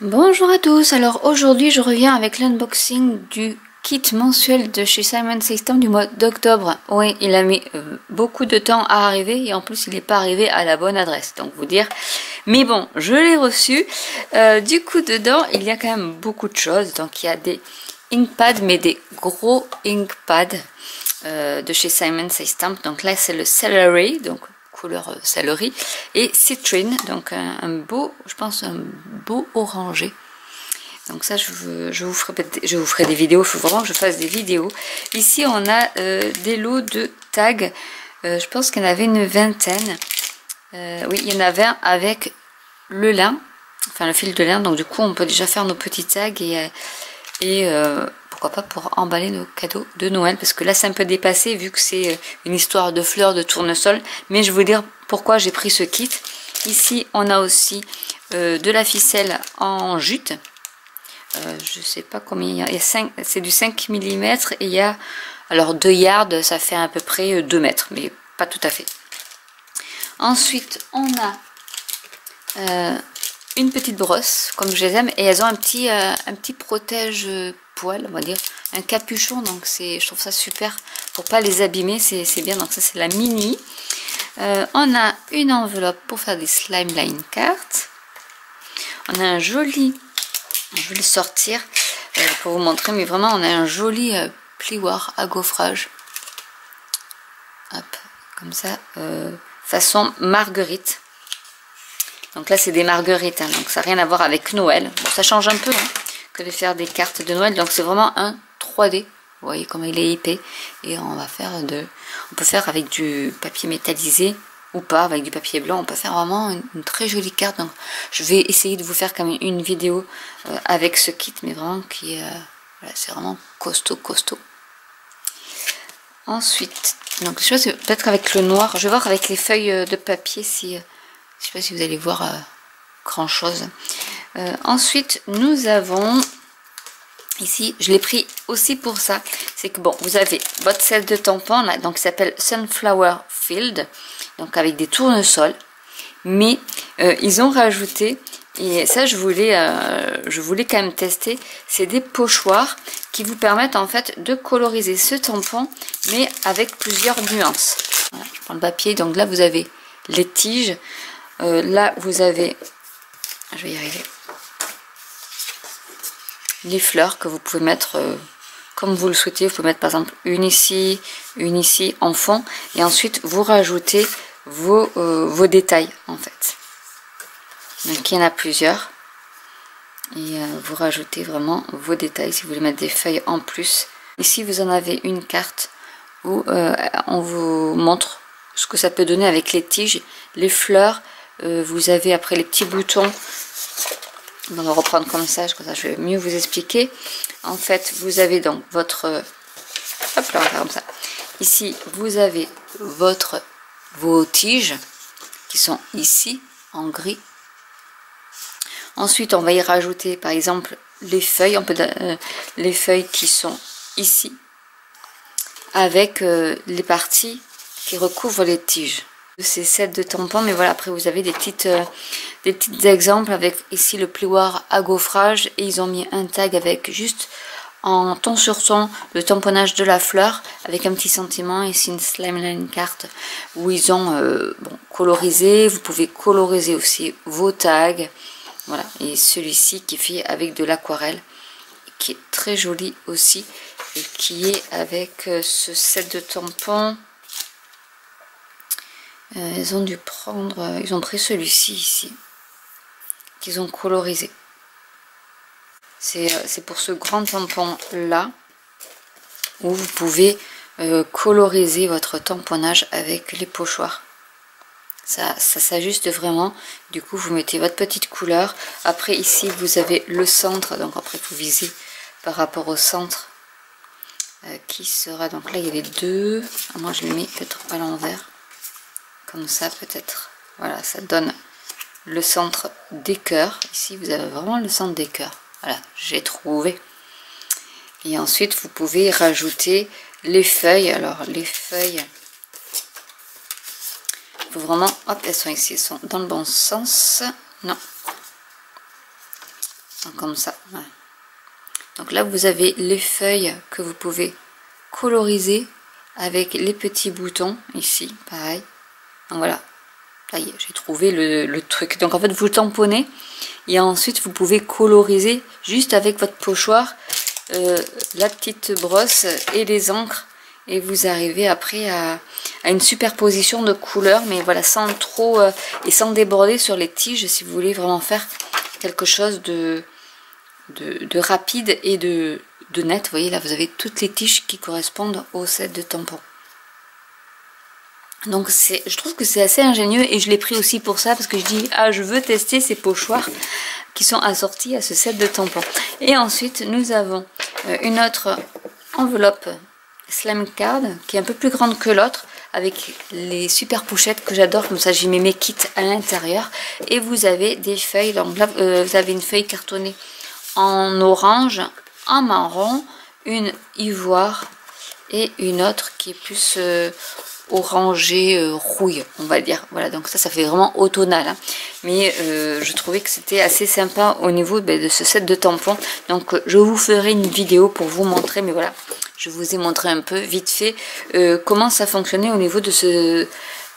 Bonjour à tous, alors aujourd'hui je reviens avec l'unboxing du kit mensuel de chez Simon Says du mois d'octobre. Oui, il a mis beaucoup de temps à arriver et en plus il n'est pas arrivé à la bonne adresse, donc vous dire. Mais bon, je l'ai reçu. Du coup dedans il y a quand même beaucoup de choses, donc il y a des inkpads, mais des gros inkpads de chez Simon Says. Donc là c'est le Celery, donc couleur céleri, et citrine, donc un beau, je pense un beau orangé. Donc ça je vous ferai des vidéos, il faut vraiment que je fasse des vidéos. Ici on a des lots de tags, je pense qu'il y en avait une vingtaine. Oui, il y en avait un avec le lin, enfin le fil de lin, donc du coup on peut déjà faire nos petits tags et pourquoi pas pour emballer nos cadeaux de Noël, parce que là c'est un peu dépassé vu que c'est une histoire de fleurs de tournesol, mais je vais vous dire pourquoi j'ai pris ce kit. Ici on a aussi de la ficelle en jute, je sais pas combien il y a, 5, c'est du 5 mm et il y a alors 2 yards, ça fait à peu près 2 mètres, mais pas tout à fait. Ensuite on a une petite brosse comme je les aime, et elles ont un petit protège poil, on va dire, un capuchon, donc je trouve ça super pour pas les abîmer, c'est bien. Donc ça c'est la mini. On a une enveloppe pour faire des slime line cards. On a un joli, je vais le sortir pour vous montrer, mais vraiment on a un joli plioir à gaufrage, hop, comme ça, façon marguerite. Donc là c'est des marguerites, hein, donc ça n'a rien à voir avec Noël. Bon, ça change un peu que de faire des cartes de Noël, donc c'est vraiment un 3D. Vous voyez comme il est épais, et on peut faire avec du papier métallisé ou pas, avec du papier blanc. On peut faire vraiment une très jolie carte. Donc je vais essayer de vous faire quand même une vidéo avec ce kit, mais vraiment voilà, c'est vraiment costaud. Ensuite, donc je sais pas, peut-être avec le noir, je vais voir avec les feuilles de papier si je sais pas si vous allez voir grand chose. Ensuite nous avons ici, je l'ai pris aussi pour ça, c'est que bon, vous avez votre set de tampons là, donc qui s'appelle Sunflower Field, donc avec des tournesols, mais ils ont rajouté, et ça je voulais quand même tester, c'est des pochoirs qui vous permettent en fait de coloriser ce tampon, mais avec plusieurs nuances. Voilà, je prends le papier, donc là vous avez les tiges, là vous avez, je vais y arriver, les fleurs que vous pouvez mettre comme vous le souhaitez. Vous pouvez mettre par exemple une ici en fond, et ensuite vous rajoutez vos détails en fait. Donc il y en a plusieurs, et vous rajoutez vraiment vos détails si vous voulez mettre des feuilles en plus. Ici vous en avez une carte où on vous montre ce que ça peut donner avec les tiges, les fleurs. Vous avez après les petits boutons. On va reprendre comme ça je vais mieux vous expliquer. En fait, vous avez donc votre... Hop là, on va faire comme ça. Ici, vous avez vos tiges qui sont ici, en gris. Ensuite, on va y rajouter, par exemple, les feuilles. Les feuilles qui sont ici, avec les parties qui recouvrent les tiges. Ces sets de tampons, mais voilà, après vous avez des petits exemples avec ici le plioir à gaufrage, et ils ont mis un tag avec juste en ton sur ton le tamponnage de la fleur avec un petit sentiment. Ici une slime line carte où ils ont colorisé. Vous pouvez coloriser aussi vos tags, voilà, et celui-ci qui est fait avec de l'aquarelle, qui est très joli aussi, et qui est avec ce set de tampons. Ils ont dû prendre, ils ont pris celui-ci ici, qu'ils ont colorisé. C'est pour ce grand tampon là, où vous pouvez coloriser votre tamponnage avec les pochoirs. Ça s'ajuste vraiment. Du coup, vous mettez votre petite couleur. Après, ici, vous avez le centre. Donc après, vous visez par rapport au centre. Qui sera, donc là, il y a les deux. Moi, je l'ai mis peut-être à l'envers. Comme ça peut-être, voilà, ça donne le centre des cœurs. Ici vous avez vraiment le centre des cœurs, voilà, j'ai trouvé. Et ensuite vous pouvez rajouter les feuilles. Alors les feuilles, il faut vraiment, hop, elles sont ici, elles sont dans le bon sens, non, Donc, comme ça. Voilà. Donc là, vous avez les feuilles que vous pouvez coloriser avec les petits boutons ici, pareil. Donc voilà, ça y est, j'ai trouvé le truc. Donc en fait, vous tamponnez et ensuite vous pouvez coloriser juste avec votre pochoir, la petite brosse et les encres. Et vous arrivez après à une superposition de couleurs, mais voilà, sans trop et sans déborder sur les tiges si vous voulez vraiment faire quelque chose de rapide et de net. Vous voyez là, vous avez toutes les tiges qui correspondent au set de tampons. Donc je trouve que c'est assez ingénieux et je l'ai pris aussi pour ça parce que je dis ah, je veux tester ces pochoirs qui sont assortis à ce set de tampons. Et ensuite nous avons une autre enveloppe Slime Card qui est un peu plus grande que l'autre avec les super pochettes que j'adore, comme ça j'y mets mes kits à l'intérieur. Et vous avez des feuilles, donc là vous avez une feuille cartonnée en orange, en marron, une ivoire et une autre qui est plus orangé rouille, on va dire. Voilà, donc ça fait vraiment automnal, hein. Mais je trouvais que c'était assez sympa au niveau de ce set de tampons. Donc je vous ferai une vidéo pour vous montrer, mais voilà, je vous ai montré un peu vite fait comment ça fonctionnait au niveau de ce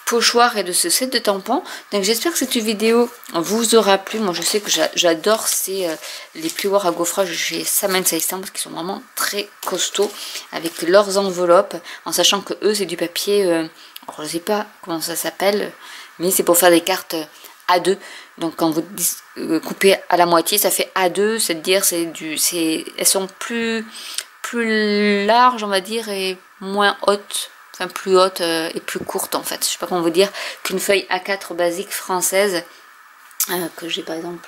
pochoir et de ce set de tampons. Donc j'espère que cette vidéo vous aura plu. Moi je sais que j'adore les plioirs à gaufrage chez Sam & System parce qu'ils sont vraiment très costauds avec leurs enveloppes, en sachant que eux c'est du papier, alors je sais pas comment ça s'appelle, mais c'est pour faire des cartes A2. Donc quand vous coupez à la moitié ça fait A2, c'est-à-dire elles sont plus larges on va dire et moins hautes. Enfin plus haute et plus courte en fait, je sais pas comment vous dire, qu'une feuille A4 basique française que j'ai par exemple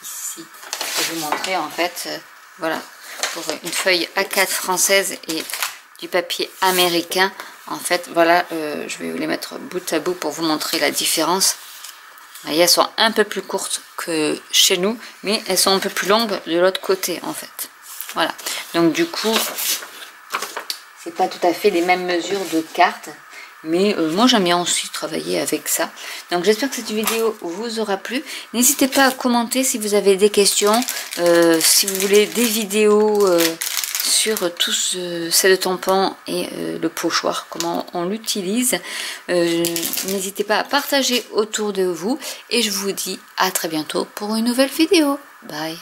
ici. Je vais vous montrer en fait, voilà, pour une feuille A4 française et du papier américain. En fait voilà, je vais vous les mettre bout à bout pour vous montrer la différence. Vous voyez, elles sont un peu plus courtes que chez nous, mais elles sont un peu plus longues de l'autre côté en fait. Voilà, donc du coup c'est pas tout à fait les mêmes mesures de cartes, mais moi j'aime bien aussi travailler avec ça. Donc j'espère que cette vidéo vous aura plu. N'hésitez pas à commenter si vous avez des questions, si vous voulez des vidéos sur tout ce set de tampons et le pochoir, comment on l'utilise. N'hésitez pas à partager autour de vous et je vous dis à très bientôt pour une nouvelle vidéo. Bye.